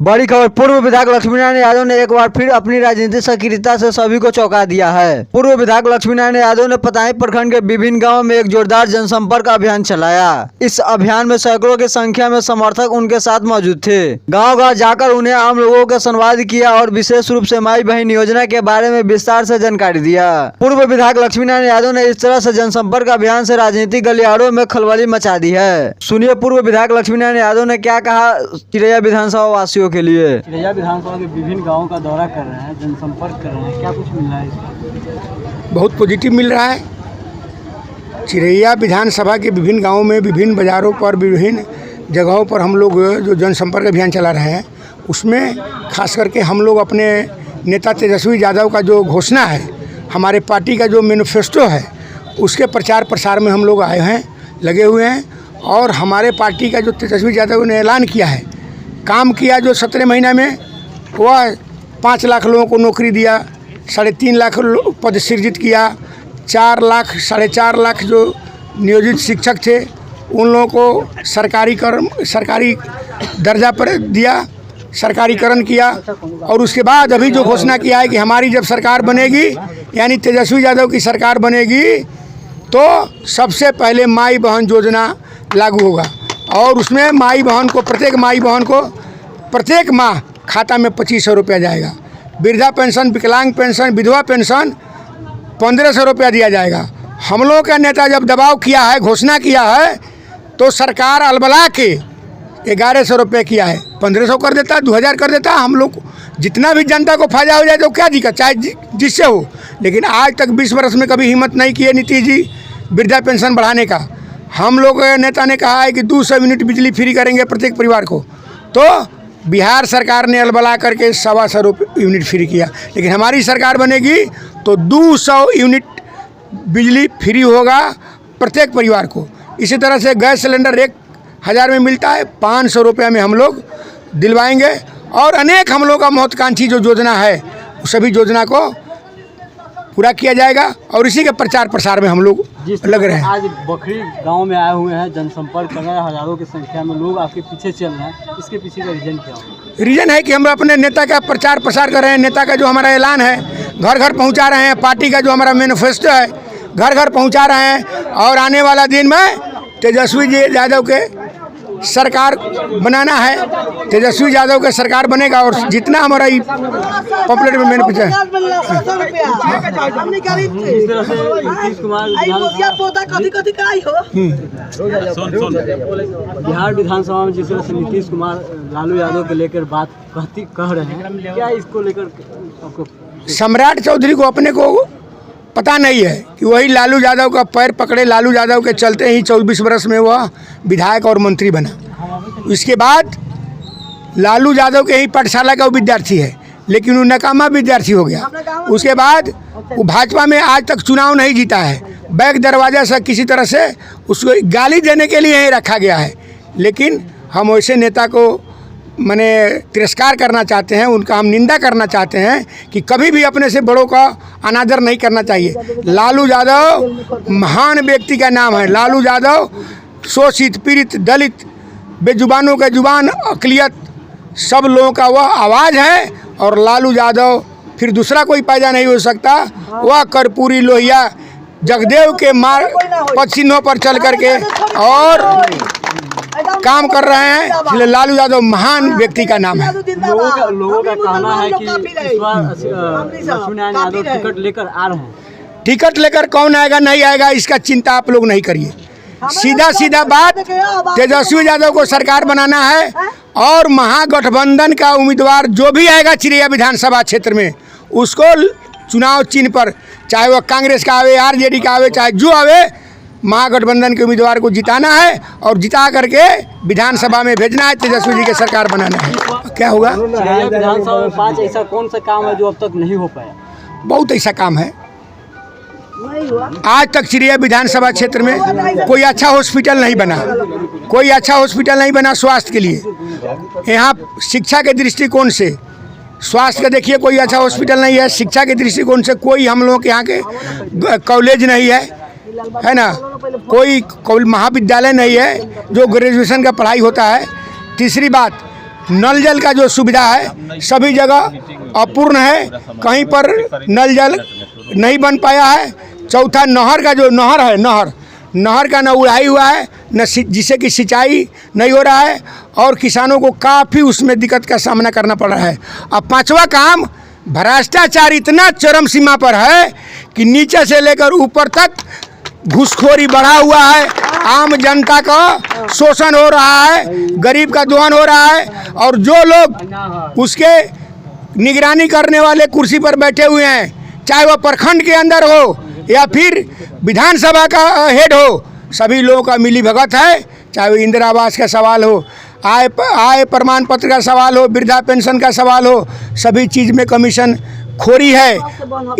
बड़ी खबर। पूर्व विधायक लक्ष्मीनारायण यादव ने एक बार फिर अपनी राजनीतिक सक्रियता से सभी को चौंका दिया है। पूर्व विधायक लक्ष्मीनारायण यादव ने पताही प्रखंड के विभिन्न गांवों में एक जोरदार जनसंपर्क अभियान चलाया। इस अभियान में सैकड़ों की संख्या में समर्थक उनके साथ मौजूद थे। गाँव-गाँव जाकर उन्हें आम लोगों का संवाद किया और विशेष रूप से माई बहन योजना के बारे में विस्तार से जानकारी दिया। पूर्व विधायक लक्ष्मीनारायण यादव ने इस तरह से जनसंपर्क अभियान से राजनीतिक गलियारों में खलबली मचा दी है। सुनिए पूर्व विधायक लक्ष्मीनारायण यादव ने क्या कहा चिरैया विधानसभा वासियों के लिए। चिरैया विधानसभा के विभिन्न गांवों का दौरा कर रहे हैं, जनसंपर्क कर रहे हैं, क्या कुछ मिल रहा है इसका? बहुत पॉजिटिव मिल रहा है। चिरैया विधानसभा के विभिन्न गांवों में, विभिन्न बाज़ारों पर, विभिन्न जगहों पर हम लोग जो जनसंपर्क अभियान चला रहे हैं, उसमें खास करके हम लोग अपने नेता तेजस्वी यादव का जो घोषणा है, हमारे पार्टी का जो मैनिफेस्टो है, उसके प्रचार प्रसार में हम लोग आए हैं, लगे हुए हैं। और हमारे पार्टी का जो तेजस्वी यादव ने ऐलान किया है, काम किया, जो 17 महीना में वह 5 लाख लोगों को नौकरी दिया, 3.5 लाख पद सृजित किया, 4 लाख 4.5 लाख जो नियोजित शिक्षक थे उन लोगों को सरकारी दर्जा पर दिया, सरकारीकरण किया। और उसके बाद अभी जो घोषणा किया है कि हमारी जब सरकार बनेगी, यानी तेजस्वी यादव की सरकार बनेगी, तो सबसे पहले माई बहन योजना लागू होगा। और उसमें माई बहन को, प्रत्येक माई बहन को प्रत्येक माह खाता में 2500 रुपया जाएगा। वृद्धा पेंशन, विकलांग पेंशन, विधवा पेंशन 1500 रुपया दिया जाएगा। हम लोगों का नेता जब दबाव किया है, घोषणा किया है, तो सरकार अलबला के 1100 रुपये किया है, 1500 कर देता, 2000 कर देता। हम लोग जितना भी जनता को फायदा हो जाए तो क्या दिक्कत, चाहे जिससे हो। लेकिन आज तक 20 वर्ष में कभी हिम्मत नहीं किए नीतीश जी वृद्धा पेंशन बढ़ाने का। हम लोग नेता ने कहा है कि 200 यूनिट बिजली फ्री करेंगे प्रत्येक परिवार को, तो बिहार सरकार ने अलबला करके 125 यूनिट फ्री किया। लेकिन हमारी सरकार बनेगी तो 200 यूनिट बिजली फ्री होगा प्रत्येक परिवार को। इसी तरह से गैस सिलेंडर 1000 में मिलता है, 500 रुपये में हम लोग दिलवाएंगे। और अनेक हम लोग का महत्वाकांक्षी जो योजना है, सभी योजना को पूरा किया जाएगा। और इसी के प्रचार प्रसार में हम लोग लग रहे हैं। आज बखरी गांव में आए हुए हैं, जनसंपर्क कर रहे हैं, हजारों की संख्या में लोग आपके पीछे चल रहे हैं, इसके पीछे का रीजन क्या है? रीजन है कि हम अपने नेता का प्रचार प्रसार कर रहे हैं। नेता का जो हमारा ऐलान है घर घर पहुंचा रहे हैं। पार्टी का जो हमारा मैनिफेस्टो है घर घर पहुंचा रहे हैं। और आने वाला दिन में तेजस्वी जी यादव के सरकार बनाना है, तेजस्वी यादव के सरकार बनेगा। और जितना हमारा पॉपुलर में मैंने पूछा बिहार विधानसभा में जिस तरह से नीतीश कुमार लालू यादव को लेकर बात कह रहे हैं, क्या इसको लेकर आपको? सम्राट चौधरी को अपने को पता नहीं है कि वही लालू यादव का पैर पकड़े। लालू यादव के चलते ही 24 वर्ष में वह विधायक और मंत्री बना। इसके बाद लालू यादव के ही पाठशाला का वो विद्यार्थी है, लेकिन वो नाकामा विद्यार्थी हो गया। उसके बाद वो भाजपा में आज तक चुनाव नहीं जीता है। बैक दरवाजा से किसी तरह से उसको गाली देने के लिए ही रखा गया है। लेकिन हम वैसे नेता को मैंने तिरस्कार करना चाहते हैं, उनका हम निंदा करना चाहते हैं कि कभी भी अपने से बड़ों का अनादर नहीं करना चाहिए। लालू यादव महान व्यक्ति का नाम है। लालू यादव शोषित, पीड़ित, दलित, बेजुबानों का जुबान, अक़लियत, सब लोगों का वह आवाज़ है। और लालू यादव फिर दूसरा कोई पैदा नहीं हो सकता। वह कर्पूरी लोहिया जगदेव के मार्ग पद चिन्हों पर चल करके और काम कर रहे हैं, इसलिए लालू यादव महान व्यक्ति का नाम है। लोगों का कहना है कि इस बार लक्ष्मीनारायण यादव टिकट लेकर आ रहे हैं। टिकट लेकर कौन आएगा नहीं आएगा इसका चिंता आप लोग नहीं करिए। सीधा बात, तेजस्वी यादव को सरकार बनाना है। और महागठबंधन का उम्मीदवार जो भी आएगा चिरैया विधानसभा क्षेत्र में, उसको चुनाव चिन्ह पर, चाहे वह कांग्रेस का आवे, आरजेडी का आवे, चाहे जो आवे, महागठबंधन के उम्मीदवार को जिताना है और जिता करके विधानसभा में भेजना है, तेजस्वी जी की सरकार बनाना है। क्या होगा? विधानसभा में 5 ऐसा कौन सा काम है जो अब तक नहीं हो पाया? बहुत ऐसा काम है। आज तक चिरैया विधानसभा क्षेत्र में कोई अच्छा हॉस्पिटल नहीं बना, कोई अच्छा हॉस्पिटल नहीं बना स्वास्थ्य के लिए। यहाँ शिक्षा के दृष्टिकोण से स्वास्थ्य का देखिए कोई अच्छा हॉस्पिटल नहीं है। शिक्षा के दृष्टिकोण से कोई हम लोग के यहाँ के कॉलेज नहीं है ना, कोई महाविद्यालय नहीं है जो ग्रेजुएशन का पढ़ाई होता है। तीसरी बात, नल जल का जो सुविधा है सभी जगह अपूर्ण है, कहीं पर नल जल नहीं बन पाया है। चौथा, नहर का जो नहर है, नहर का न उड़ाई हुआ है, न जिससे कि सिंचाई नहीं हो रहा है और किसानों को काफ़ी उसमें दिक्कत का सामना करना पड़ रहा है। अब पांचवा काम, भ्रष्टाचार इतना चरम सीमा पर है कि नीचे से लेकर ऊपर तक घूसखोरी बढ़ा हुआ है। आम जनता का शोषण हो रहा है, गरीब का दोहन हो रहा है और जो लोग उसके निगरानी करने वाले कुर्सी पर बैठे हुए हैं, चाहे वह प्रखंड के अंदर हो या फिर विधानसभा का हेड हो, सभी लोगों का मिली भगत है। चाहे वो इंदिरा आवास का सवाल हो, आय प्रमाण पत्र का सवाल हो, वृद्धा पेंशन का सवाल हो, सभी चीज़ में कमीशन खोरी है।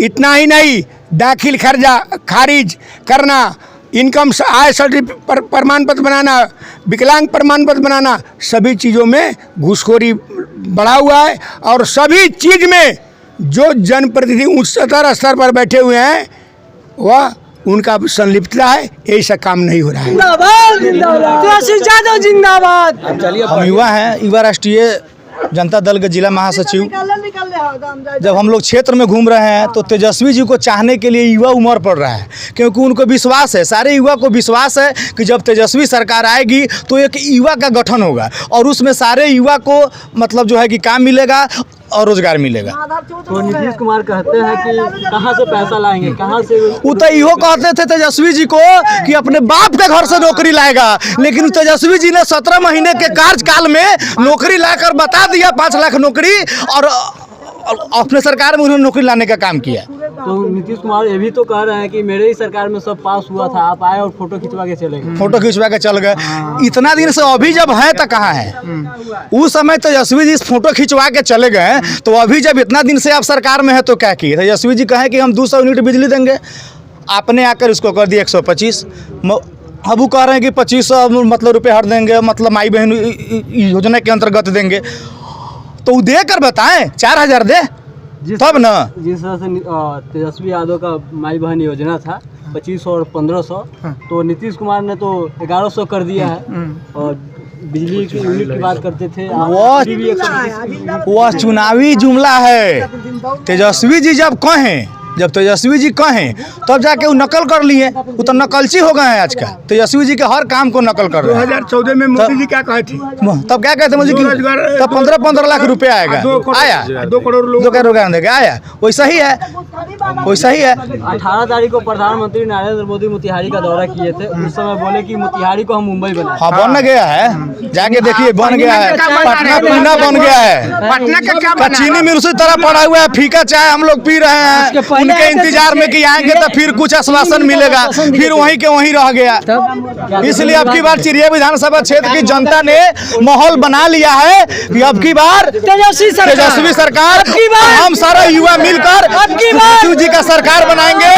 इतना ही नहीं, दाखिल खर्चा खारिज करना, इनकम आय सर्टिफिकेट प्रमाण पत्र बनाना, विकलांग प्रमाण पत्र बनाना, सभी चीज़ों में घूसखोरी बढ़ा हुआ है। और सभी चीज़ में जो जनप्रतिनिधि उच्चतर स्तर पर बैठे हुए हैं वह उनका संलिप्तता है, ऐसा काम नहीं हो रहा है। हम युवा हैं, युवा राष्ट्रीय जनता दल के जिला महासचिव। जब हम लोग क्षेत्र में घूम रहे हैं तो तेजस्वी जी को चाहने के लिए युवा उमड़ पड़ रहा है, क्योंकि उनको विश्वास है, सारे युवा को विश्वास है कि जब तेजस्वी सरकार आएगी तो एक युवा का गठन होगा और उसमें सारे युवा को मतलब जो है कि काम मिलेगा और रोजगार मिलेगा। तो नीतीश कुमार कहते हैं कि कहाँ से पैसा लाएंगे, कहाँ से? वो तो इहो कहते थे तेजस्वी जी को कि अपने बाप के घर से नौकरी लाएगा, लेकिन तेजस्वी जी ने 17 महीने के कार्यकाल में नौकरी लाकर बता दिया 5 लाख नौकरी, और अपने सरकार में उन्होंने नौकरी लाने का काम किया। तो नीतीश कुमार ये भी तो कह रहे हैं कि मेरे ही सरकार में सब पास हुआ था, आप आए और फोटो खिंचवा के चले गए। फोटो खिंचवा के चल गए। इतना दिन से अभी जब है तो कहाँ है? उस समय तेजस्वी जी फोटो खिंचवा के चले गए, तो अभी जब इतना दिन से आप सरकार में है तो क्या किए? तेजस्वी जी कहें कि हम 200 यूनिट बिजली देंगे, आपने आकर इसको कर दिया 125। अब वो कह रहे हैं कि 2500 मतलब रुपये हर देंगे, मतलब माई बहन योजना के अंतर्गत देंगे। तो देकर बताएं 4000 दे तब ना। जिस तरह से तेजस्वी यादव का माई बहन योजना था 2500 और 1500, तो नीतीश कुमार ने तो 1100 कर दिया है। और बिजली की यूनिट की बात करते थे, वह चुनावी जुमला है। तेजस्वी जी जब तेजस्वी जी कहें तब जाके वो नकल कर लिए, वो तो नकलची हो गए हैं आज का। तेजस्वी जी के हर काम को नकल कर रहे हैं। 2014 में मोदी जी क्या कहे थे? तब क्या कहते मोदी जी? तब 15 लाख रुपए आएगा, आया 2 करोड़ लोग 2 करोड़ देगा, आया। वैसा ही है, वैसा ही है। 18 तारीख को प्रधानमंत्री नरेंद्र मोदी मोतिहारी का दौरा किए थे, उस समय बोले कि मोतिहारी को हम मुंबई बनाए। हाँ, बन गया है, जाके देखिए बन गया है। पटना पीना बन गया है, पटना का क्या चीनी मिल उसी तरह पड़ा हुआ है, फीका चाय हम लोग पी रहे हैं उनके इंतजार में कि आएंगे तो फिर कुछ आश्वासन मिलेगा, फिर वहीं के वहीं रह गया। इसलिए अब की बार चिरिया विधानसभा क्षेत्र की जनता ने माहौल बना लिया है कि अब की बार तेजस्वी सरकार, हम सारा युवा मिलकर जी का सरकार बनाएंगे।